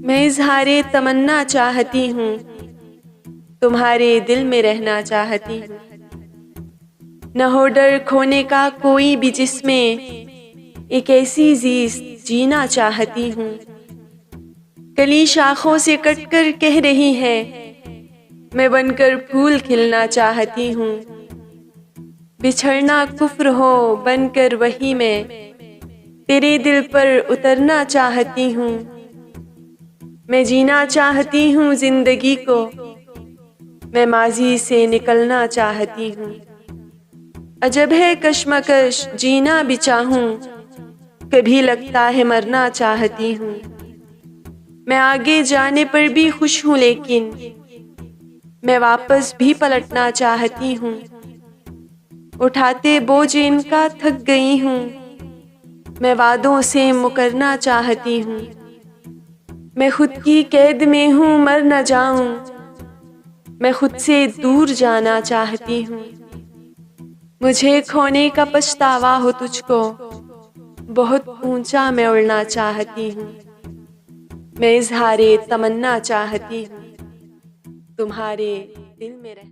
मैं इज़हारे तमन्ना चाहती हूँ, तुम्हारे दिल में रहना चाहती हूँ। न हो डर खोने का कोई भी जिसमें एक ऐसी ज़ीस्त जीना चाहती हूँ। कली शाखों से कटकर कह रही है, मैं बनकर फूल खिलना चाहती हूँ। बिछड़ना कुफ्र हो बनकर वही मैं तेरे दिल पर उतरना चाहती हूँ। मैं जीना चाहती हूँ जिंदगी को, मैं माजी से निकलना चाहती हूँ। अजब है कश्मकश जीना भी चाहूँ, कभी लगता है मरना चाहती हूँ। मैं आगे जाने पर भी खुश हूँ लेकिन मैं वापस भी पलटना चाहती हूँ। उठाते बोझ इनका थक गई हूँ, मैं वादों से मुकरना चाहती हूँ। मैं खुद की कैद में हूँ मर न जाऊं, मैं खुद से दूर जाना चाहती हूँ। मुझे खोने का पछतावा हो तुझको, बहुत ऊंचा मैं उड़ना चाहती हूँ। मैं इज़हारे तमन्ना चाहती हूँ, तुम्हारे दिल में रह